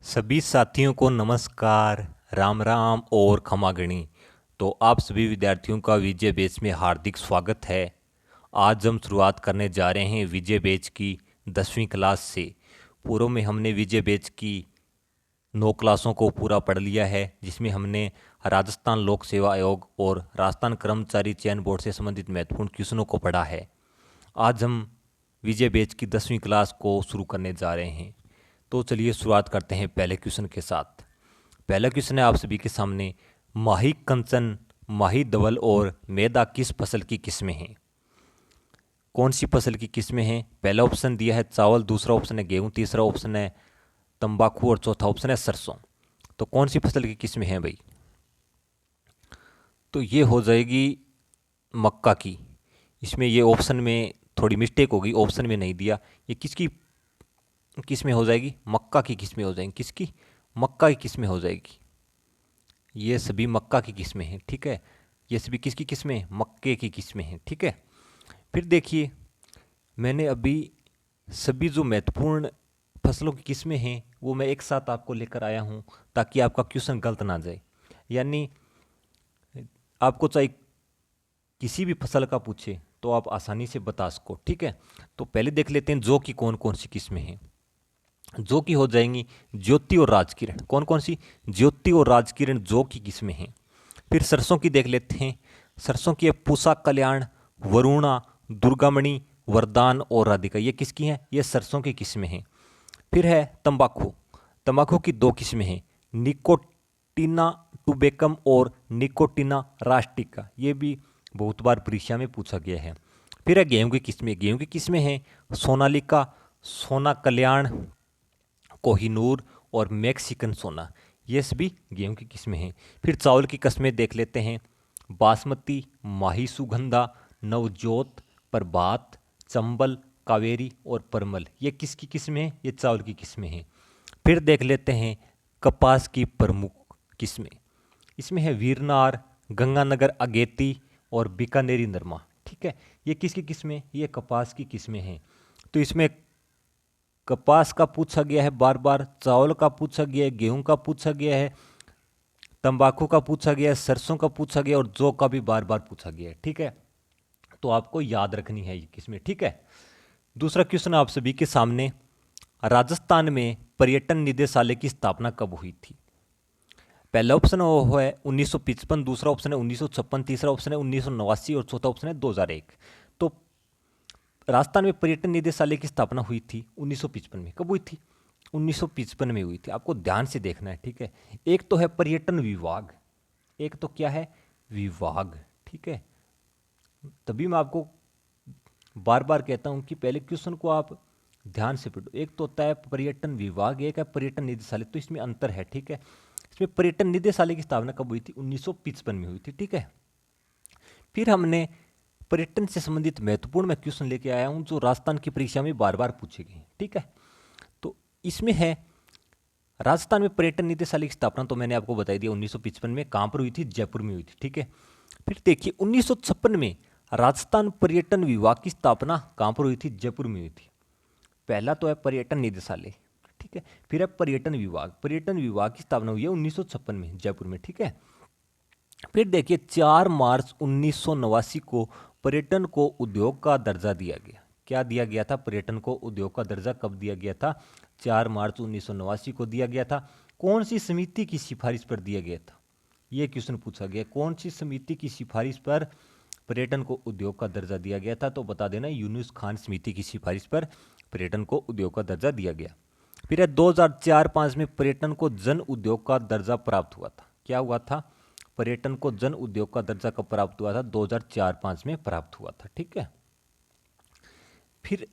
सभी साथियों को नमस्कार, राम राम और खमागणी। तो आप सभी विद्यार्थियों का विजय बैच में हार्दिक स्वागत है। आज हम शुरुआत करने जा रहे हैं विजय बैच की 10वीं क्लास से। पूर्व में हमने विजय बैच की 9 क्लासों को पूरा पढ़ लिया है, जिसमें हमने राजस्थान लोक सेवा आयोग और राजस्थान कर्मचारी चयन बोर्ड से संबंधित महत्वपूर्ण क्वेश्चनों को पढ़ा है। आज हम विजय बैच की 10वीं क्लास को शुरू करने जा रहे हैं। तो चलिए शुरुआत करते हैं पहले क्वेश्चन के साथ। पहला क्वेश्चन है आप सभी के सामने, माही कंचन, माही धवल और मैदा किस फसल की किस्में हैं? कौन सी फसल की किस्में हैं? पहला ऑप्शन दिया है चावल, दूसरा ऑप्शन है गेहूं, तीसरा ऑप्शन है तंबाकू और चौथा ऑप्शन है सरसों। तो कौन सी फसल की किस्में हैं भाई? तो ये हो जाएगी मक्का की। इसमें ये ऑप्शन में थोड़ी मिस्टेक होगी, ऑप्शन में नहीं दिया। ये किसकी किस्में हो जाएगी? मक्का की किस्में हो जाएंगी। किसकी? मक्का की किस्में हो जाएगी। ये सभी मक्का की किस्में हैं, ठीक है। ये सभी किसकी किस्में? मक्के की किस्में हैं, ठीक है। फिर देखिए, मैंने अभी सभी जो महत्वपूर्ण फसलों की किस्में हैं वो मैं एक साथ आपको लेकर आया हूँ, ताकि आपका क्वेश्चन गलत ना जाए। यानी आपको चाहे किसी भी फसल का पूछे तो आप आसानी से बता सको, ठीक है। तो पहले देख लेते हैं जौ की कौन कौन सी किस्में हैं। जौ की हो जाएंगी ज्योति और राजकिरण। कौन कौन सी? ज्योति और राजकिरण जौ की किस्में हैं। फिर सरसों की देख लेते हैं। सरसों की है पूसा, कल्याण, वरुणा, दुर्गामणि, वरदान और राधिका। ये किसकी हैं? ये सरसों की किस्में हैं। फिर है तंबाकू। तंबाकू की दो किस्में हैं, निकोटिना टुबेकम और निकोटिना रास्टिका। ये भी बहुत बार परीक्षा में पूछा गया है। फिर है गेहूं की किस्में। गेहूं की किस्में हैं सोनालिका, सोना कल्याण, कोहिनूर और मैक्सिकन सोना। ये सभी गेहूं की किस्में हैं। फिर चावल की किस्में देख लेते हैं, बासमती, माही सुगंधा, नवजोत, प्रभात, चंबल, कावेरी और परमल। ये किसकी किस्में हैं? ये चावल की किस्में हैं। फिर देख लेते हैं कपास की प्रमुख किस्में। इसमें है वीरनार, गंगानगर अगेती और बीकानेरी नरमा, ठीक है। ये किसकी किस्में? ये कपास की किस्में हैं। तो इसमें कपास का पूछा गया है बार बार, चावल का पूछा गया है, गेहूं का पूछा गया है, तंबाकू का पूछा गया है, सरसों का पूछा गया और जौ का भी बार बार पूछा गया है, ठीक है। तो आपको याद रखनी है ये किस्में, ठीक है। दूसरा क्वेश्चन आप सभी के सामने, राजस्थान में पर्यटन निदेशालय की स्थापना कब हुई थी? पहला ऑप्शन वो है 1955, दूसरा ऑप्शन है 1956, तीसरा ऑप्शन है 1989 और चौथा ऑप्शन है 2001। तो राजस्थान में पर्यटन निदेशालय की स्थापना हुई थी 1955 में। कब हुई थी? 1955 में हुई थी। आपको ध्यान से देखना है, ठीक है। एक तो है पर्यटन विभाग, एक तो क्या है? विभाग, ठीक है। तभी मैं आपको बार बार कहता हूं कि पहले क्वेश्चन को आप ध्यान से पढ़ो। एक तो होता है पर्यटन विभाग, एक है पर्यटन निदेशालय। तो इसमें अंतर है, ठीक है। इसमें पर्यटन निदेशालय की स्थापना कब हुई थी? 1955 में हुई थी, ठीक है। फिर हमने पर्यटन से संबंधित महत्वपूर्ण मैं क्वेश्चन लेके आया हूं जो राजस्थान की परीक्षा में बार बार पूछे गए, ठीक है। तो इसमें है राजस्थान में पर्यटन निदेशालय की स्थापना, तो मैंने आपको बता दिया 1955 में। कहां पर हुई थी? जयपुर में हुई थी, ठीक है। फिर देखिए 1956 में राजस्थान पर्यटन विभाग की स्थापना कहां पर हुई थी? जयपुर में हुई थी। पहला तो है पर्यटन निदेशालय, ठीक है। फिर है पर्यटन विभाग। पर्यटन विभाग की स्थापना हुई है 1956 में जयपुर में, ठीक है। फिर देखिए 4 मार्च 1989 को पर्यटन को उद्योग का दर्जा दिया गया। क्या दिया गया था? पर्यटन को उद्योग का दर्जा कब दिया गया था? 4 मार्च 1989 को दिया गया था। कौन सी समिति की सिफारिश पर दिया गया था? यह क्वेश्चन पूछा गया, कौन सी समिति की सिफारिश पर पर्यटन को उद्योग का दर्जा दिया गया था? तो बता देना, यूनुस खान समिति की सिफारिश पर पर्यटन को उद्योग का दर्जा दिया गया। फिर है 2004-5 में पर्यटन को जन उद्योग का दर्जा प्राप्त हुआ था। क्या हुआ था? पर्यटन को जन उद्योग का दर्जा कब प्राप्त हुआ था? 2004-5 में प्राप्त हुआ था, ठीक है। फिर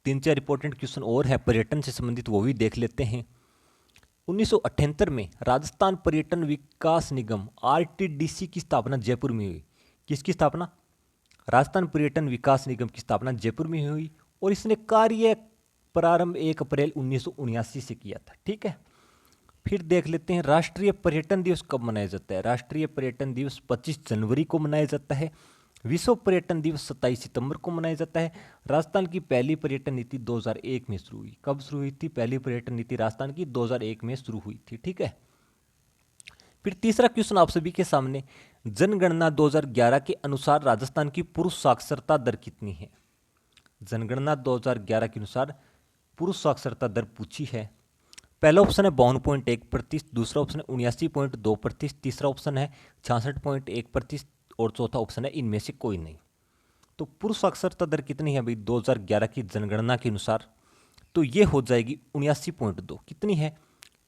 3-4 इंपॉर्टेंट क्वेश्चन और है पर्यटन से संबंधित, वो भी देख लेते हैं। 1978 में राजस्थान पर्यटन विकास निगम आरटीडीसी की स्थापना जयपुर में हुई। किसकी स्थापना? राजस्थान पर्यटन विकास निगम की स्थापना जयपुर में हुई और इसने कार्य प्रारंभ 1 अप्रैल 1979 से किया था, ठीक है। फिर देख लेते हैं राष्ट्रीय पर्यटन दिवस कब मनाया जाता है। राष्ट्रीय पर्यटन दिवस 25 जनवरी को मनाया जाता है। विश्व पर्यटन दिवस 27 सितंबर को मनाया जाता है। राजस्थान की पहली पर्यटन नीति 2001 में शुरू हुई। कब शुरू हुई थी पहली पर्यटन नीति राजस्थान की? 2001 में शुरू हुई थी, ठीक है। फिर तीसरा क्वेश्चन आप सभी के सामने, जनगणना 2011 के अनुसार राजस्थान की पुरुष साक्षरता दर कितनी है? जनगणना 2011 के अनुसार पुरुष साक्षरता दर पूछी है। पहला ऑप्शन है 52.1%, दूसरा ऑप्शन है 79.2%, तीसरा ऑप्शन है 66.1% और चौथा ऑप्शन है इनमें से कोई नहीं। तो पुरुष साक्षरता दर कितनी है भाई 2011 की जनगणना के अनुसार? तो ये हो जाएगी 79.2। कितनी है?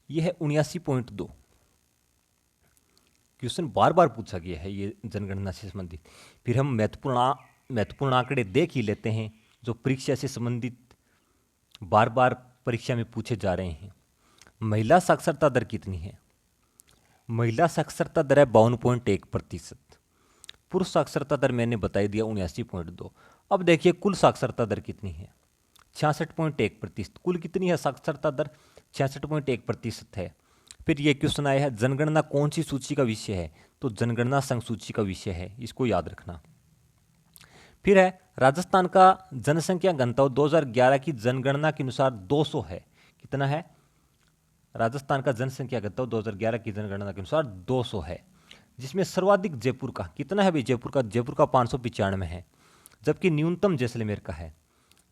ये है 79.2। क्वेश्चन बार बार पूछा गया है ये जनगणना से संबंधित। फिर हम महत्वपूर्ण आंकड़े देख ही लेते हैं जो परीक्षा से संबंधित बार बार परीक्षा में पूछे जा रहे हैं। महिला साक्षरता दर कितनी है? महिला साक्षरता दर है 52.1%। पुरुष साक्षरता दर मैंने बताई दिया 79.2। अब देखिए कुल साक्षरता दर कितनी है? 66.1%। कुल कितनी है साक्षरता दर? 66.1% है। फिर ये क्वेश्चन आया है जनगणना कौन सी सूची का विषय है? तो जनगणना संघ सूची का विषय है, इसको याद रखना। फिर है राजस्थान का जनसंख्या घनत्व 2011 की जनगणना के अनुसार 200 है। कितना है? राजस्थान का जनसंख्या घनत्व 2011 की जनगणना के अनुसार 200 है, जिसमें सर्वाधिक जयपुर का कितना है भाई? जयपुर का 595 है, जबकि न्यूनतम जैसलमेर का है।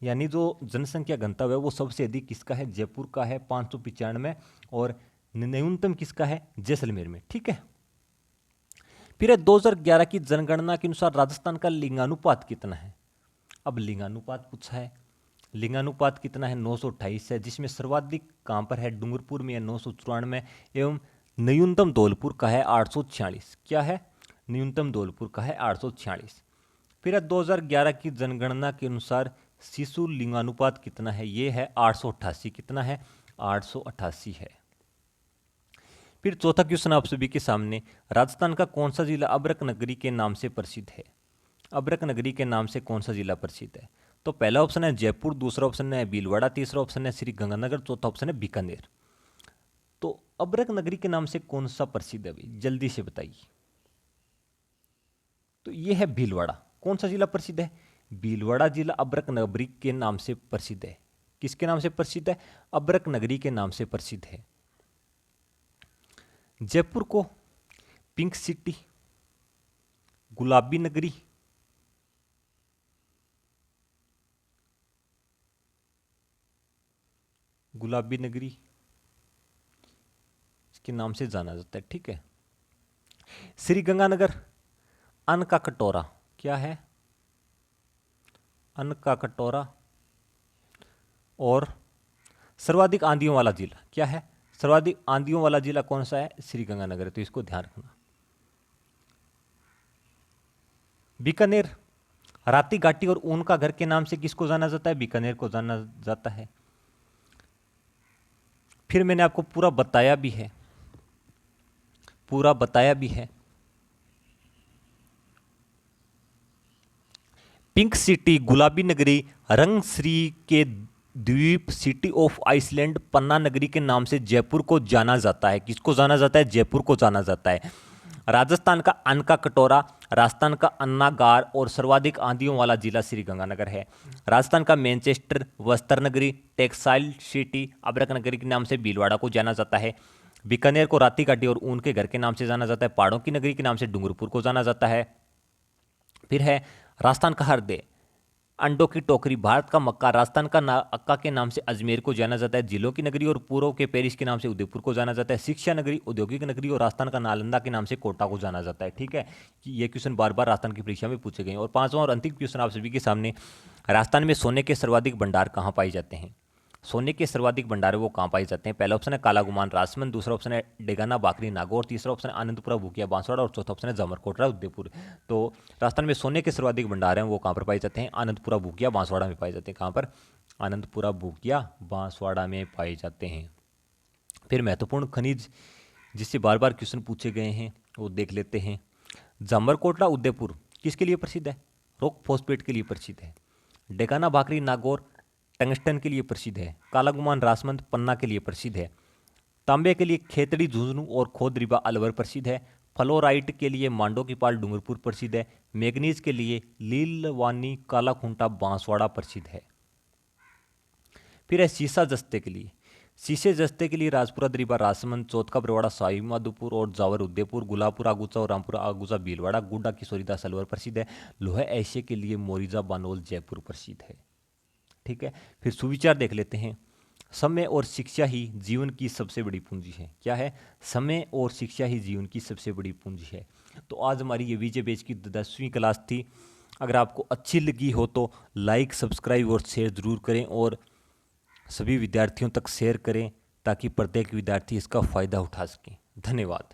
यानी जो जनसंख्या घनत्व है वो सबसे अधिक किसका है? जयपुर का है 595, और न्यूनतम किसका है? जैसलमेर में, ठीक है। फिर 2011 की जनगणना के अनुसार राजस्थान का लिंगानुपात कितना है? अब लिंगानुपात पूछा है। लिंगानुपात कितना है? 928 है, जिसमें सर्वाधिक कहाँ पर है? डूंगरपुर में है 994, एवं न्यूनतम धौलपुर का है 846। क्या है? न्यूनतम धौलपुर का है 846। फिर 2011 की जनगणना के अनुसार शिशु लिंगानुपात कितना है? ये है 888। कितना है? 888 है। फिर चौथा क्वेश्चन आप सभी के सामने, राजस्थान का कौन सा जिला अब्रक नगरी के नाम से प्रसिद्ध है? अब्रक नगरी के नाम से कौन सा जिला प्रसिद्ध है? तो पहला ऑप्शन है जयपुर, दूसरा ऑप्शन है भीलवाड़ा, तीसरा ऑप्शन है श्री गंगानगर, चौथा ऑप्शन है बीकानेर। तो अब्रक नगरी के नाम से कौन सा प्रसिद्ध है भाई? जल्दी से बताइए। तो ये है भीलवाड़ा। कौन सा जिला प्रसिद्ध है? भीलवाड़ा जिला अब्रक नगरी के नाम से प्रसिद्ध है। किसके नाम से प्रसिद्ध है? अब्रक नगरी के नाम से प्रसिद्ध है। जयपुर को पिंक सिटी, गुलाबी नगरी, गुलाबी नगरी इसके नाम से जाना जाता है, ठीक है। श्री गंगानगर अन्न का कटोरा। क्या है? अन्न का कटोरा। और सर्वाधिक आंधियों वाला जिला क्या है? सर्वाधिक आंधियों वाला जिला कौन सा है? श्री गंगानगर। तो इसको ध्यान रखना। बीकानेर राती घाटी और ऊन का घर के नाम से किसको जाना जाता है? बीकानेर को जाना जाता है। फिर मैंने आपको पूरा बताया भी है, पिंक सिटी, गुलाबी नगरी, रंगश्री के द्वीप, सिटी ऑफ आइसलैंड, पन्ना नगरी के नाम से जयपुर को जाना जाता है। किसको जाना जाता है? जयपुर को जाना जाता है। राजस्थान का अन्न का कटोरा, राजस्थान का अन्नागार और सर्वाधिक आंधियों वाला जिला श्री गंगानगर है। राजस्थान का मैनचेस्टर, वस्त्र नगरी, टेक्सटाइल सिटी, अब्रक नगरी के नाम से भीलवाड़ा को जाना जाता है। बीकानेर को राती घाटी और ऊन के घर के नाम से जाना जाता है। पहाड़ों की नगरी के नाम से डूंगरपुर को जाना जाता है। फिर है राजस्थान का हरदे, अंडों की टोकरी, भारत का मक्का, राजस्थान का अक्का के नाम से अजमेर को जाना जाता है। जिलों की नगरी और पूर्व के पेरिस के नाम से उदयपुर को जाना जाता है। शिक्षा नगरी, औद्योगिक नगरी और राजस्थान का नालंदा के नाम से कोटा को जाना जाता है, ठीक है। ये क्वेश्चन बार बार राजस्थान की परीक्षा में पूछे गए। और पांचवां और अंतिम क्वेश्चन आप सभी के सामने, राजस्थान में सोने के सर्वाधिक भंडार कहाँ पाए जाते हैं? सोने के सर्वाधिक भंडार वो कहाँ पाए जाते हैं? पहला ऑप्शन है कालागुमान राजसमंद, दूसरा ऑप्शन है डेगाना बाकरी नागौर, तीसरा ऑप्शन है आनंदपुरा भूकिया बांसवाड़ा और चौथा ऑप्शन है जमरकोटरा उदयपुर। तो राजस्थान में सोने के सर्वाधिक भंडार हैं वो कहाँ पर पाए जाते हैं? आनंदपुरा भूकिया बांसवाड़ा में पाए जाते हैं। कहाँ पर? आनंदपुरा भूकिया बांसवाड़ा में पाए जाते हैं। फिर महत्वपूर्ण खनिज जिससे बार बार क्वेश्चन पूछे गए हैं वो देख लेते हैं। जमरकोटला उदयपुर किसके लिए प्रसिद्ध है? रॉक फॉस्फेट के लिए प्रसिद्ध है। डेगाना बाकरी नागौर टंगस्टन के लिए प्रसिद्ध है। कालागुमान राजमंद पन्ना के लिए प्रसिद्ध है। तांबे के लिए खेतड़ी झुंझुनू और खोदरीबा अलवर प्रसिद्ध है। फ्लोराइट के लिए मांडो की पाल डूंगरपुर प्रसिद्ध है। मैग्नीज के लिए लीलवानी कालाखुंटा बांसवाड़ा प्रसिद्ध है। फिर है शीशा जस्ते के लिए, शीशे जस्ते के लिए राजपुरा दरीबा राजसमंद, चौथका बरवाड़ा साई माधोपुर और जावर उदयपुर, गुलापुर आगुचा और रामपुरा आगुचा भीलवाड़ा, गुड्डा किशोरीदास अलवर प्रसिद्ध है। लोहे ऐसे के लिए मोरिजा बानोल जयपुर प्रसिद्ध है। ठीक है, फिर सुविचार देख लेते हैं। समय और शिक्षा ही जीवन की सबसे बड़ी पूंजी है। क्या है? समय और शिक्षा ही जीवन की सबसे बड़ी पूंजी है। तो आज हमारी ये विजय बैच की 10वीं क्लास थी। अगर आपको अच्छी लगी हो तो लाइक, सब्सक्राइब और शेयर ज़रूर करें और सभी विद्यार्थियों तक शेयर करें ताकि प्रत्येक विद्यार्थी इसका फ़ायदा उठा सकें। धन्यवाद।